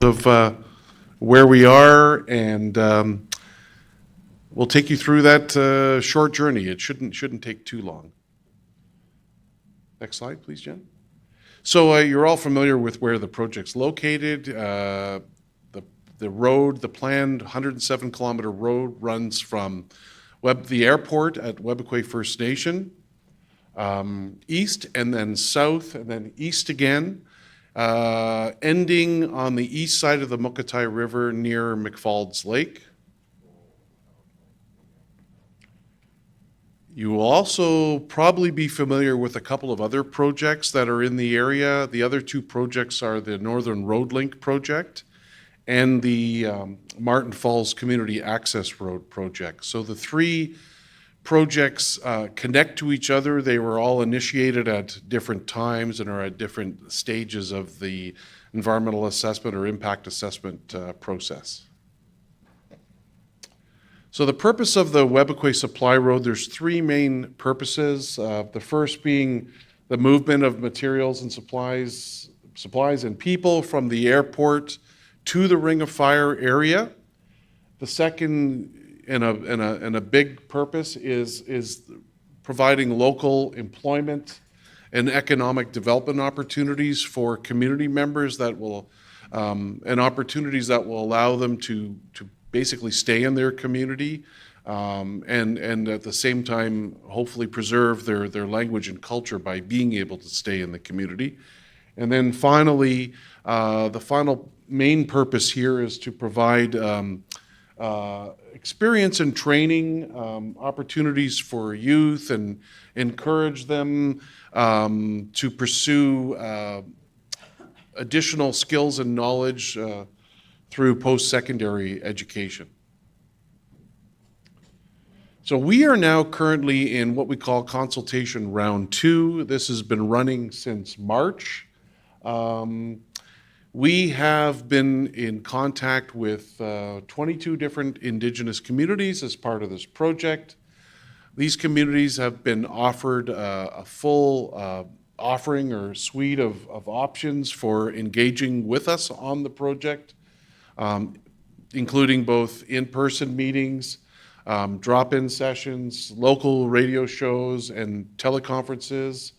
of where we are, and we'll take you through that short journey. It shouldn't take too long. Next slide, please, Jen. So you're all familiar with where the project's located. The road, the planned 107-kilometer road runs from the airport at Webequie First Nation, east and then south and then east again, ending on the east side of the Mukotai River near McFalds Lake. You will also probably be familiar with a couple of other projects that are in the area. The other two projects are the Northern Road Link project and the Martin Falls Community Access Road project. So the three projects connect to each other. They were all initiated at different times and are at different stages of the environmental assessment or impact assessment process. So the purpose of the Webequie Supply Road, there's three main purposes. The first being the movement of materials and supplies and people from the airport to the Ring of Fire area. The second and a big purpose is providing local employment and economic development opportunities for community members that will and opportunities that will allow them to basically stay in their community and at the same time hopefully preserve their language and culture by being able to stay in the community. And then finally, the final main purpose here is to provide experience and training opportunities for youth and encourage them to pursue additional skills and knowledge through post-secondary education. So we are now currently in what we call consultation round 2. This has been running since March. We have been in contact with 22 different Indigenous communities as part of this project. These communities have been offered a full offering or suite of options for engaging with us on the project, including both in-person meetings, drop-in sessions, local radio shows, and teleconferences.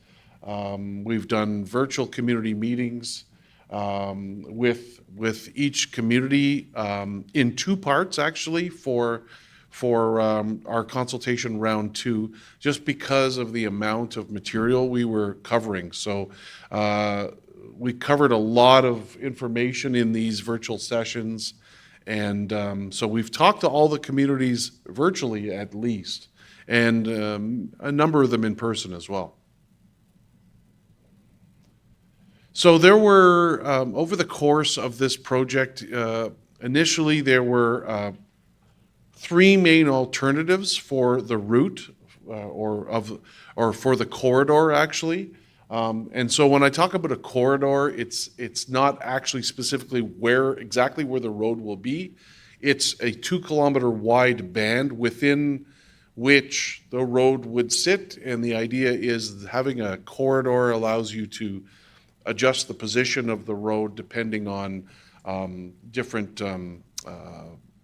We've done virtual community meetings with each community in two parts, actually, for our consultation round 2, just because of the amount of material we were covering. So we covered a lot of information in these virtual sessions, and so we've talked to all the communities virtually at least, and a number of them in person as well. So there were, over the course of this project, initially there were 3 main alternatives for the route, or for the corridor, actually. And so when I talk about a corridor, it's not actually specifically exactly where the road will be. It's a 2-kilometer wide band within which the road would sit, and the idea is having a corridor allows you to adjust the position of the road depending on different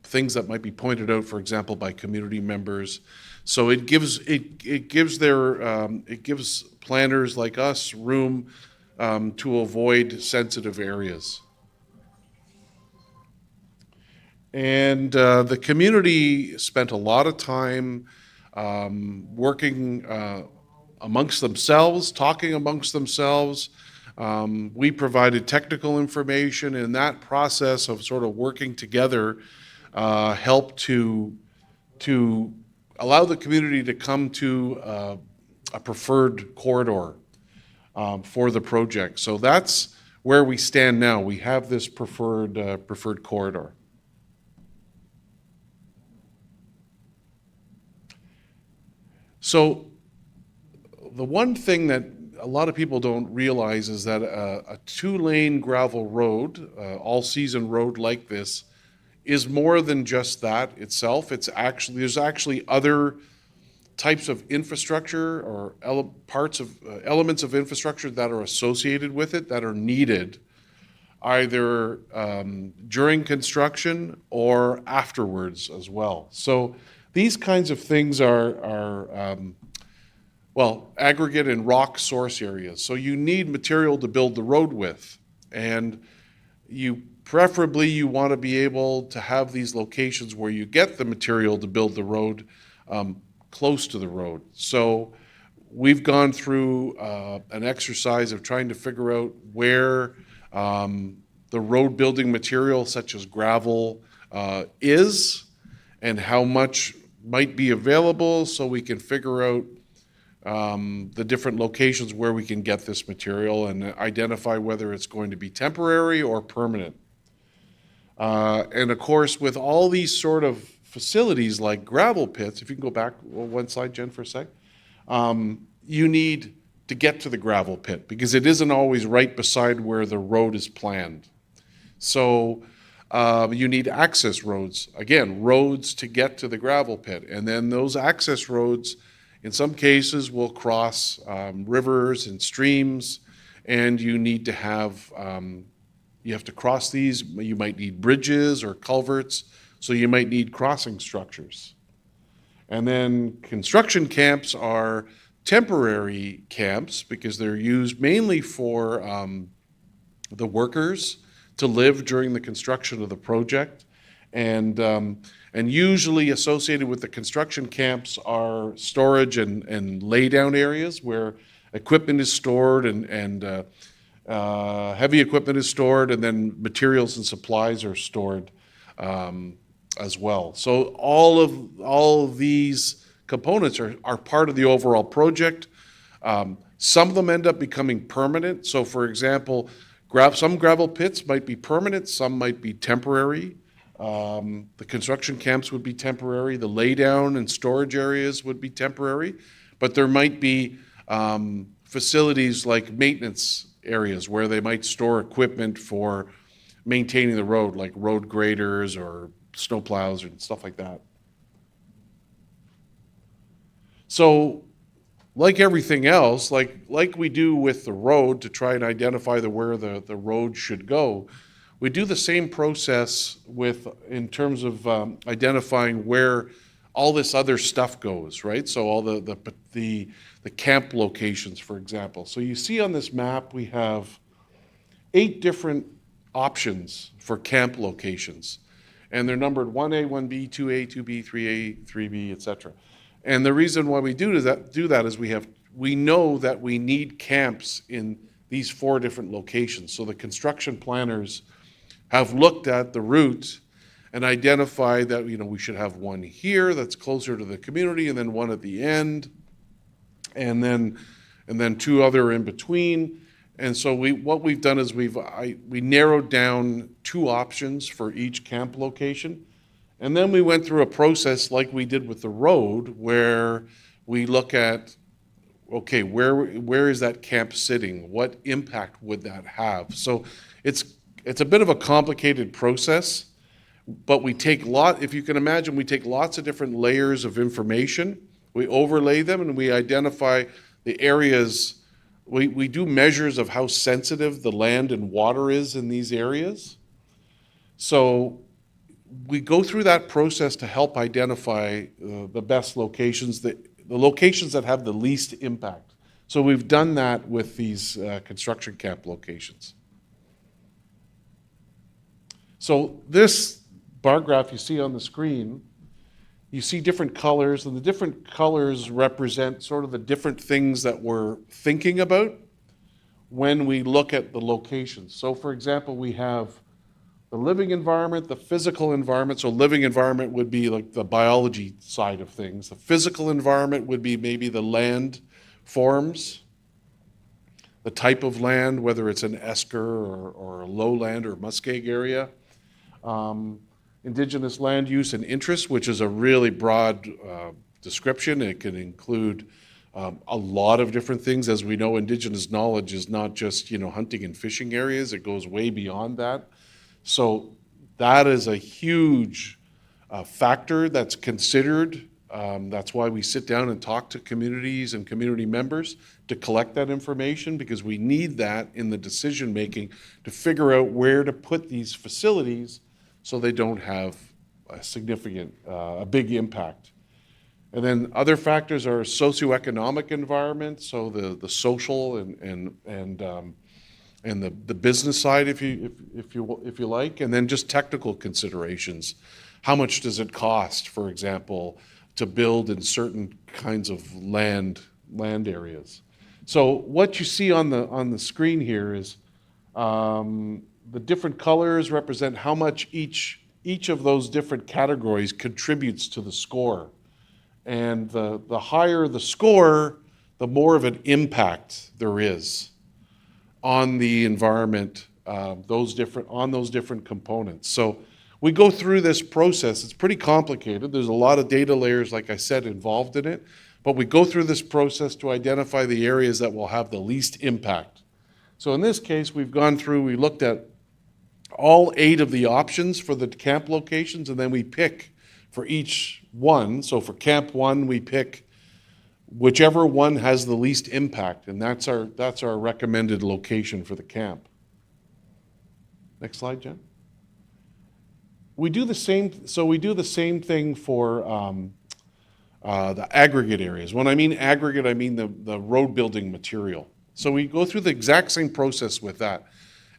things that might be pointed out, for example, by community members. So it gives planners like us room to avoid sensitive areas. And the community spent a lot of time working amongst themselves, talking amongst themselves. We provided technical information, and that process of sort of working together helped to allow the community to come to a preferred corridor for the project. So that's where we stand now. We have this preferred corridor. So the one thing that a lot of people don't realize is that a 2-lane gravel road, all-season road like this, is more than just that itself. There's actually other types of infrastructure or elements of infrastructure that are associated with it that are needed either during construction or afterwards as well. So these kinds of things are well, aggregate and rock source areas. So you need material to build the road with. And preferably you want to be able to have these locations where you get the material to build the road close to the road. So we've gone through an exercise of trying to figure out where the road building material such as gravel is and how much might be available, so we can figure out the different locations where we can get this material and identify whether it's going to be temporary or permanent. And of course, with all these sort of facilities like gravel pits, if you can go back one slide, Jen, for a sec, you need to get to the gravel pit because it isn't always right beside where the road is planned. So you need access roads, again, roads to get to the gravel pit. And then those access roads, in some cases, will cross rivers and streams, and you need to have, you have to cross these. You might need bridges or culverts, so you might need crossing structures. And then construction camps are temporary camps because they're used mainly for the workers to live during the construction of the project. And usually associated with the construction camps are storage and laydown areas where equipment is stored and heavy equipment is stored, and then materials and supplies are stored as well. So all of these components are part of the overall project. Some of them end up becoming permanent. So for example, some gravel pits might be permanent, some might be temporary. The construction camps would be temporary, the laydown and storage areas would be temporary, but there might be facilities like maintenance areas where they might store equipment for maintaining the road, like road graders or snow plows and stuff like that. So like everything else, like we do with the road to try and identify where the road should go, we do the same process in terms of identifying where all this other stuff goes, right? So all the camp locations, for example. So you see on this map we have 8 different options for camp locations, and they're numbered 1A, 1B, 2A, 2B, 3A, 3B, etc. And the reason why we do that is we know that we need camps in these 4 different locations. So the construction planners have looked at the route and identified that we should have one here that's closer to the community, and then one at the end, and then 2 other in between. And so what we've done is we narrowed down 2 options for each camp location. And then we went through a process like we did with the road where we look at, okay, where is that camp sitting? What impact would that have? So it's a bit of a complicated process, but if you can imagine, we take lots of different layers of information, we overlay them, and we identify the areas. We do measures of how sensitive the land and water is in these areas. So we go through that process to help identify the best locations, the locations that have the least impact. So we've done that with these construction camp locations. So this bar graph you see on the screen, you see different colors, and the different colors represent sort of the different things that we're thinking about when we look at the locations. So for example, we have the living environment, the physical environment. So living environment would be like the biology side of things. The physical environment would be maybe the land forms, the type of land, whether it's an esker or a lowland or muskeg area. Indigenous land use and interest, which is a really broad description. It can include a lot of different things. As we know, Indigenous knowledge is not just hunting and fishing areas. It goes way beyond that. So that is a huge factor that's considered That's why we sit down and talk to communities and community members to collect that information, because we need that in the decision-making to figure out where to put these facilities so they don't have a big impact. And then other factors are socioeconomic environment, so the social and the business side, if you like, and then just technical considerations. How much does it cost, for example, to build in certain kinds of land areas? So what you see on the screen here is the different colors represent how much each of those different categories contributes to the score. And the higher the score, the more of an impact there is on the environment, on those different components. So we go through this process. It's pretty complicated. There's a lot of data layers, like I said, involved in it. But we go through this process to identify the areas that will have the least impact. So in this case, we looked at all 8 of the options for the camp locations, and then we pick for each one. So for Camp 1, we pick whichever one has the least impact, and that's our recommended location for the camp. Next slide, Jen. We do the same thing for the aggregate areas. When I mean aggregate, I mean the road building material. So we go through the exact same process with that,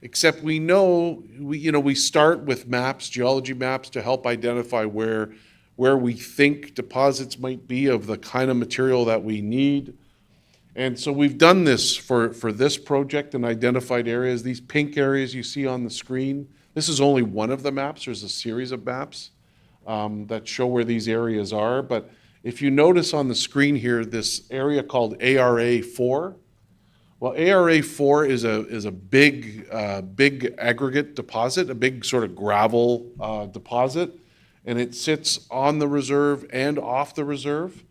except we start with maps, geology maps, to help identify where we think deposits might be of the kind of material that we need. And so we've done this for this project and identified areas. These pink areas you see on the screen, this is only one of the maps. There's a series of maps that show where these areas are. But if you notice on the screen here, this area called ARA 4, well, ARA 4 is a big aggregate deposit, a big sort of gravel deposit, and it sits on the reserve and off the reserve.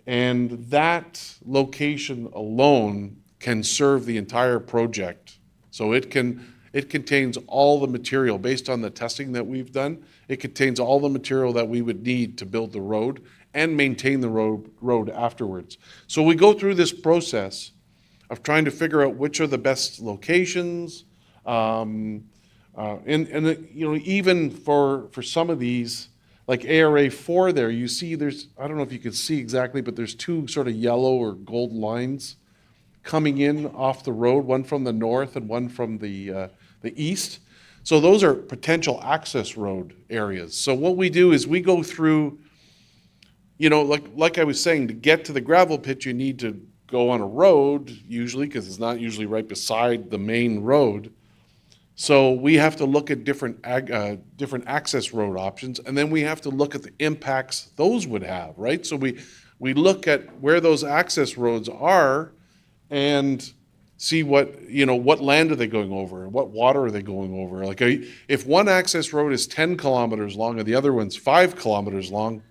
And that location alone can serve the entire project. So it contains all the material based on the testing that we've done. It contains all the material that we would need to build the road and maintain the road afterwards. So we go through this process of trying to figure out which are the best locations, and even for some of these, like ARA 4 there, you see I don't know if you can see exactly, but there's 2 sort of yellow or gold lines coming in off the road, one from the north and one from the east. So those are potential access road areas. So what we do is we go through, like I was saying, to get to the gravel pit, you need to go on a road, usually, because it's not usually right beside the main road. So we have to look at different access road options, and then we have to look at the impacts those would have, right? So we look at where those access roads are and see what land are they going over and what water are they going over. Like if one access road is 10 kilometers long and the other one's 5 kilometers long,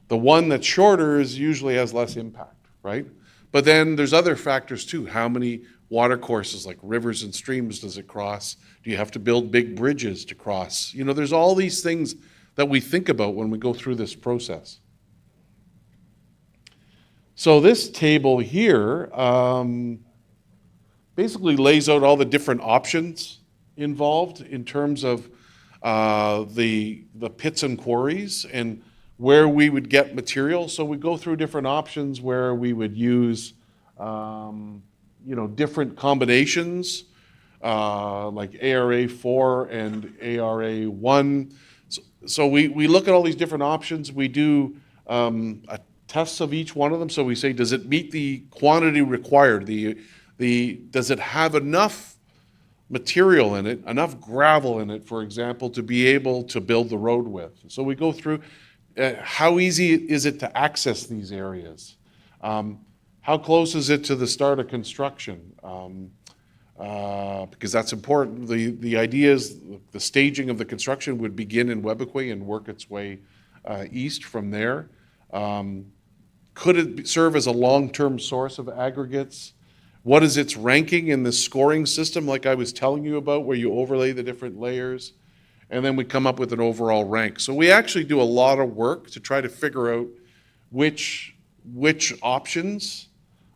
the one that's shorter usually has less impact, right? But then there's other factors too. How many water courses, like rivers and streams, does it cross? Do you have to build big bridges to cross? There's all these things that we think about when we go through this process. So this table here basically lays out all the different options involved in terms of the pits and quarries and where we would get material. So we go through different options where we would use different combinations, like ARA 4 and ARA 1. So we look at all these different options. We do a tests of each one of them. So we say, does it meet the quantity required? Does it have enough material in it, enough gravel in it, for example, to be able to build the road with? So we go through how easy is it to access these areas? How close is it to the start of construction? Because that's important. The idea is the staging of the construction would begin in Webequie and work its way east from there. Could it serve as a long-term source of aggregates? What is its ranking in the scoring system, like I was telling you about, where you overlay the different layers? And then we come up with an overall rank. So we actually do a lot of work to try to figure out which options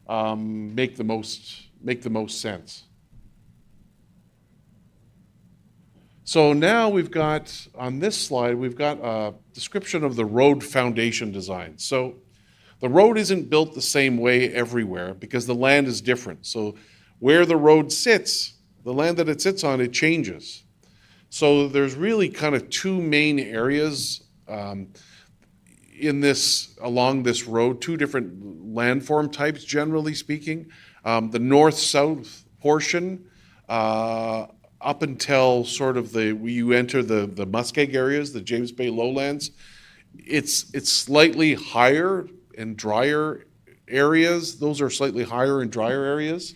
make the most sense. So now we've got, on this slide, we've got a description of the road foundation design. So the road isn't built the same way everywhere because the land is different. So where the road sits, the land that it sits on, it changes. So there's really kind of two main areas along this road, two different landform types, generally speaking. The north-south portion, up until sort of you enter the muskeg areas, the James Bay lowlands, it's slightly higher and drier areas. Those are slightly higher and drier areas.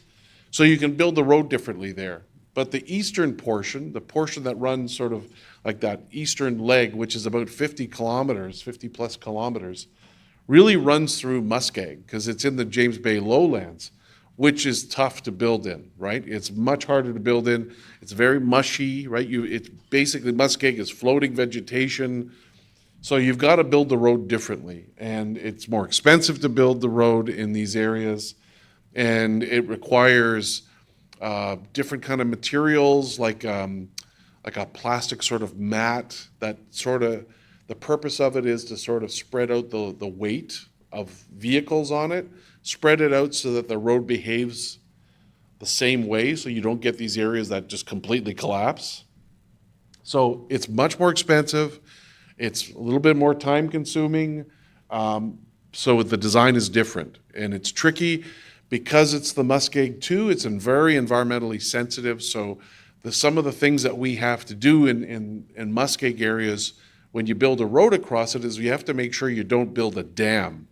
So you can build the road differently there. But the eastern portion, the portion that runs sort of like that eastern leg, which is about 50 plus kilometers, really runs through muskeg because it's in the James Bay lowlands, which is tough to build in, right? It's much harder to build in. It's very mushy, right? It's basically, muskeg is floating vegetation. So you've got to build the road differently. And it's more expensive to build the road in these areas. And it requires different kind of materials like a plastic sort of mat that sort of, the purpose of it is to sort of spread out the weight of vehicles on it, spread it out so that the road behaves the same way so you don't get these areas that just completely collapse. So it's much more expensive. It's a little bit more time consuming. So the design is different and it's tricky because it's the muskeg too. It's very environmentally sensitive. So some of the things that we have to do in muskeg areas when you build a road across it is you have to make sure you don't build a dam.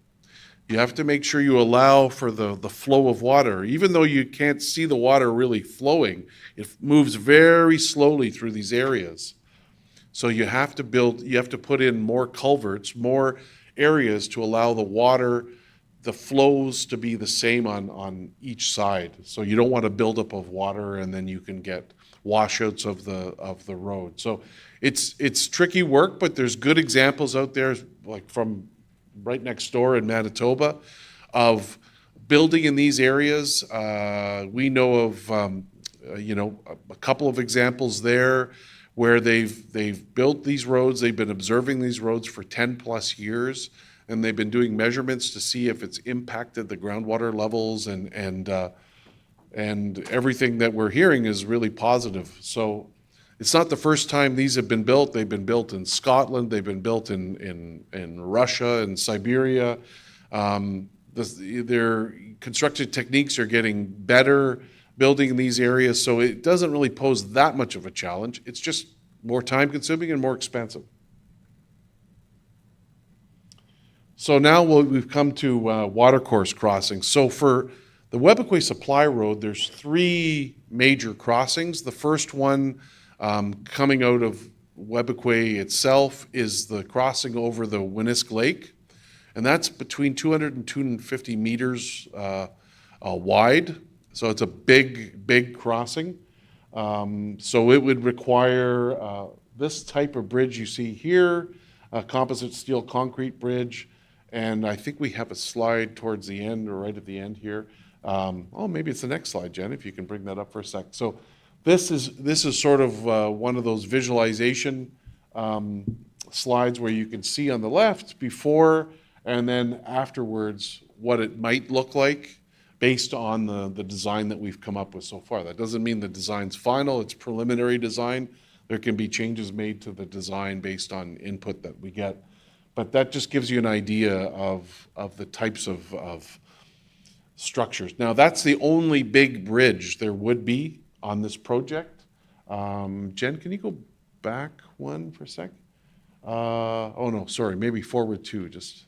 You have to make sure you allow for the flow of water. Even though you can't see the water really flowing, it moves very slowly through these areas. So you have to put in more culverts, more areas to allow the water, the flows to be the same on each side. So you don't want a buildup of water and then you can get washouts of the road. So it's tricky work, but there's good examples out there, like from right next door in Manitoba, of building in these areas. We know of a couple of examples there where they've built these roads. They've been observing these roads for 10 plus years, and they've been doing measurements to see if it's impacted the groundwater levels, and everything that we're hearing is really positive. So it's not the first time these have been built. They've been built in Scotland. They've been built in Russia and Siberia. Their construction techniques are getting better building in these areas, so it doesn't really pose that much of a challenge. It's just more time consuming and more expensive. So now we've come to watercourse crossings. So for the Webequie Supply Road, there's three major crossings. The first one coming out of Webequie itself is the crossing over the Winnisk Lake, and that's between 200 and 250 meters wide. So it's a big crossing. So it would require this type of bridge you see here, a composite steel concrete bridge, and I think we have a slide towards the end or right at the end here. Maybe it's the next slide, Jen, if you can bring that up for a sec. So this is sort of one of those visualization slides where you can see on the left before and then afterwards what it might look like based on the design that we've come up with so far. That doesn't mean the design's final, it's preliminary design. There can be changes made to the design based on input that we get. But that just gives you an idea of the types of structures. Now, that's the only big bridge there would be on this project. Jen, can you go back one for a sec? Oh no, sorry, maybe forward two, just.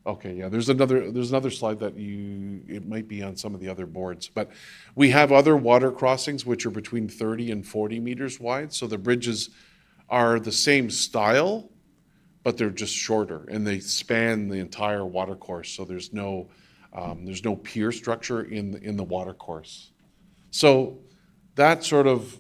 Okay, yeah, there's another slide that it might be on some of the other boards, but we have other water crossings which are between 30 and 40 meters wide. So the bridges are the same style, but they're just shorter and they span the entire water course. So there's no pier structure in the water course. So that sort of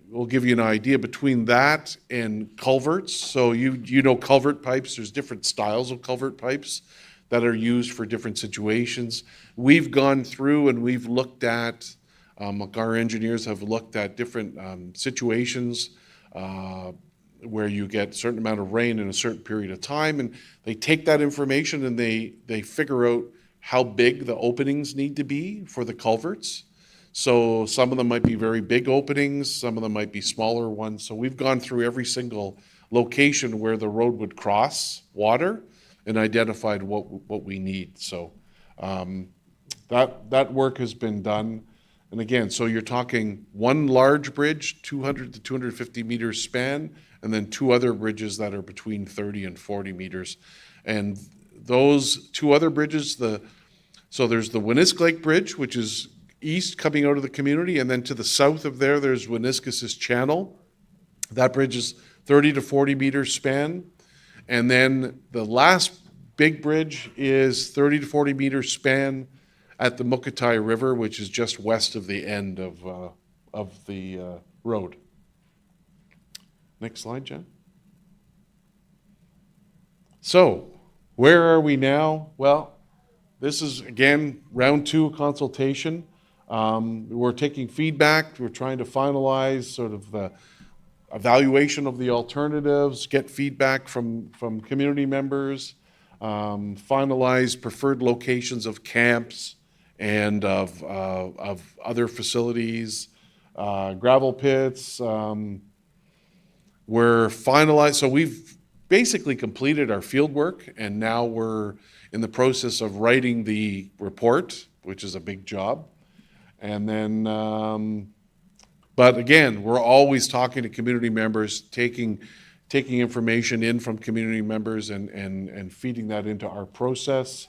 will give you an idea between that and culverts. So you know culvert pipes, there's different styles of culvert pipes that are used for different situations. We've gone through and we've looked at, our engineers have looked at different situations where you get a certain amount of rain in a certain period of time, and they take that information and they figure out how big the openings need to be for the culverts. So some of them might be very big openings, some of them might be smaller ones. So we've gone through every single location where the road would cross water and identified what we need. So that work has been done. And again, so you're talking one large bridge, 200 to 250 meters span, and then two other bridges that are between 30 and 40 meters. And those two other bridges, so there's the Winnisk Lake Bridge, which is east coming out of the community, and then to the south of there's Winniskis Channel. That bridge is 30 to 40 meters span. And then the last big bridge is 30 to 40 meters span at the Mukatai River, which is just west of the end of the road. Next slide, Jen. So, where are we now? Well, this is, again, round 2 consultation. We're taking feedback. We're trying to finalize sort of the evaluation of the alternatives, get feedback from community members, finalize preferred locations of camps and of other facilities, gravel pits. We're finalized, so we've basically completed our field work, and now we're in the process of writing the report, which is a big job. And then, but again, we're always talking to community members, taking information in from community members and feeding that into our process.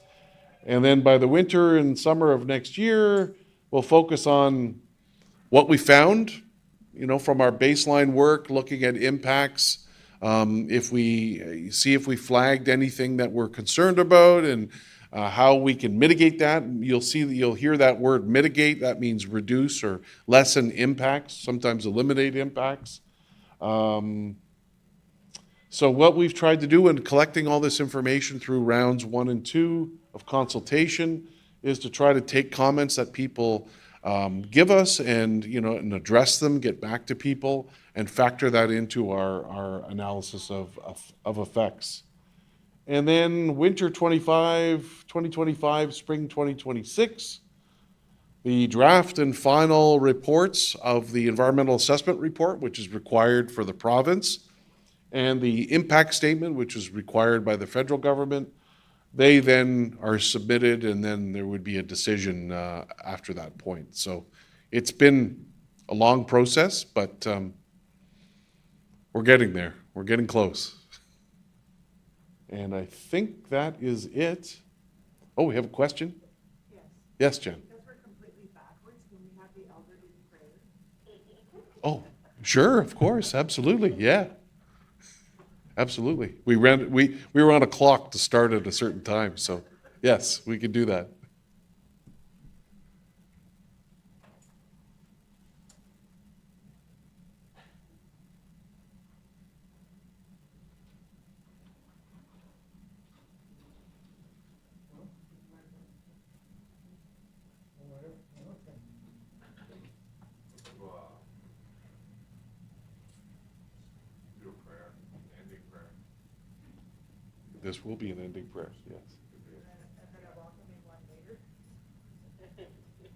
And then by the winter and summer of next year, we'll focus on what we found, from our baseline work, looking at impacts. If we flagged anything that we're concerned about and how we can mitigate that. You'll hear that word mitigate. That means reduce or lessen impacts, sometimes eliminate impacts. So what we've tried to do in collecting all this information through rounds 1 and 2 of consultation is to try to take comments that people give us and address them, get back to people, and factor that into our analysis of effects. And then winter 2025, spring 2026, the draft and final reports of the environmental assessment report, which is required for the province, and the impact statement, which is required by the federal government. They then are submitted, and then there would be a decision after that point. So it's been a long process, but we're getting there. We're getting close. And I think that is it. Oh, we have a question? Yes. Yes, Jen. Because we're completely backwards when we have the elderly prayer. Oh, sure, of course, absolutely, yeah. Absolutely. We were on a clock to start at a certain time, so yes, we could do that. This will be an ending prayer, yes.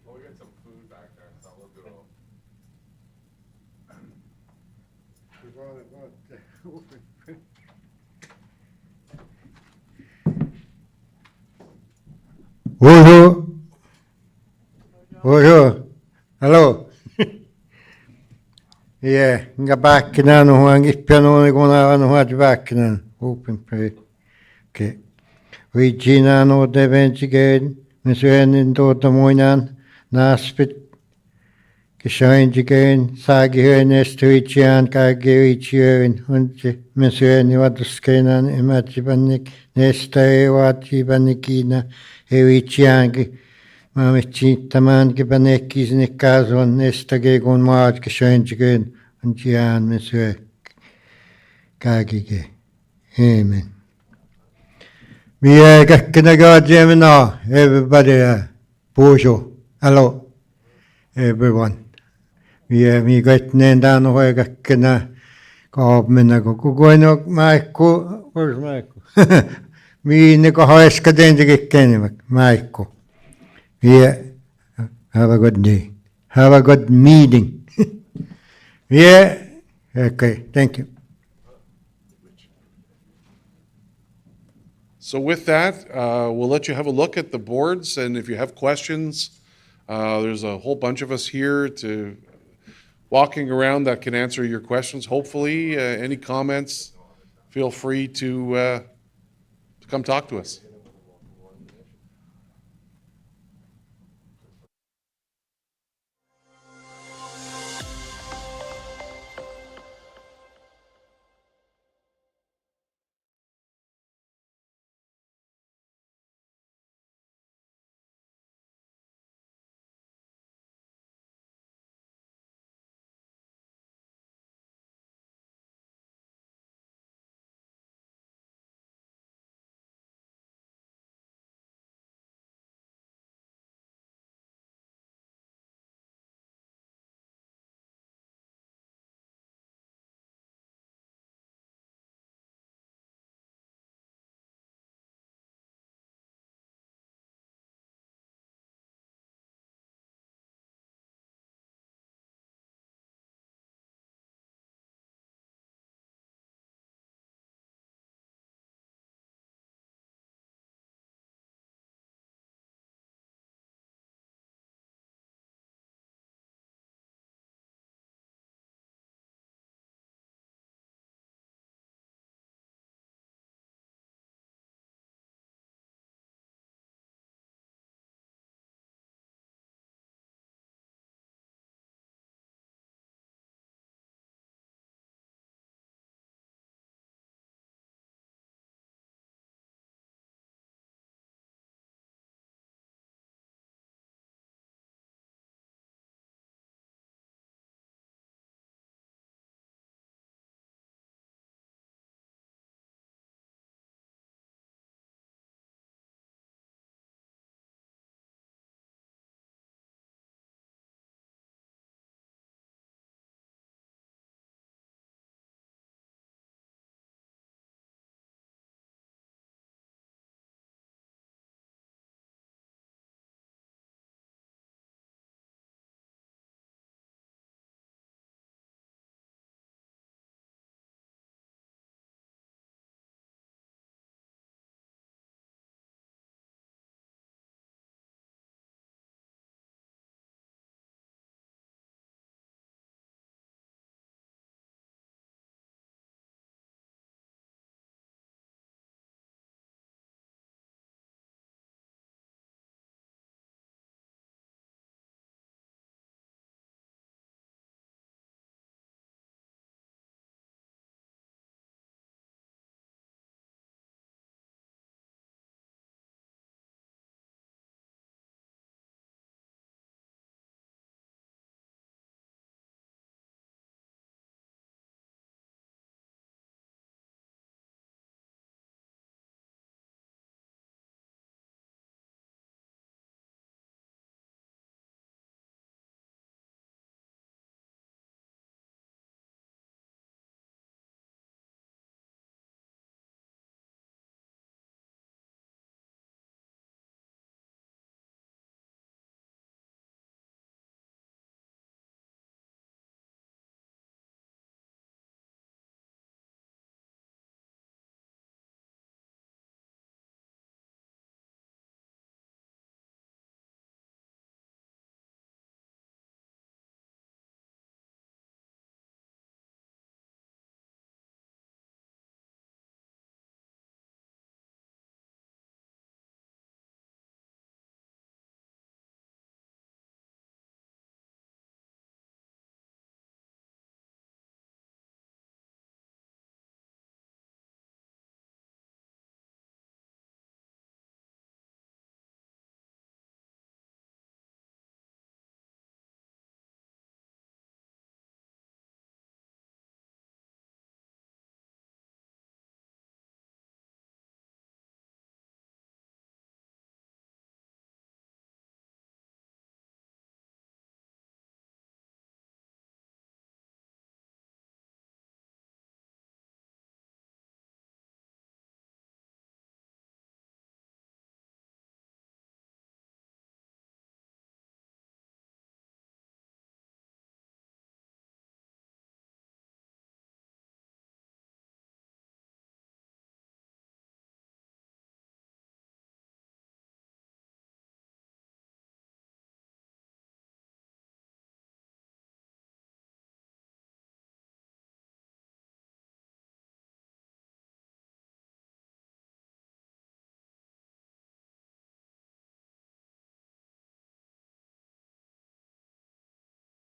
Well, we got some food back there, so we'll do Bonjour. Bonjour. Hello. Yeah, nga backnan och han gippano ne gona no hat backnan. Open pray. Okay. We gina no de venjigen, misuen in dort moinan, naspit gescheinjigen, sage hören es tuichian ka geichian und misuen wat skenan imagibanik nesta watibanikina hewichian. Ma mit taman gebanekis ne kazon nesta gegon maat gescheinjigen. Antian, Monsieur Kagige. Amen. We are Gemina, everybody, bonjour, hello, everyone. We are me got down the way, Go Michael, where's Michael? Me Nico Hoiska Dendig Kennemak, Michael. Yeah, have a good day. Have a good meeting. Yeah, okay, thank you. So with that, we'll let you have a look at the boards, and if you have questions, there's a whole bunch of us here to walking around that can answer your questions, hopefully. Any comments, feel free to come talk to us.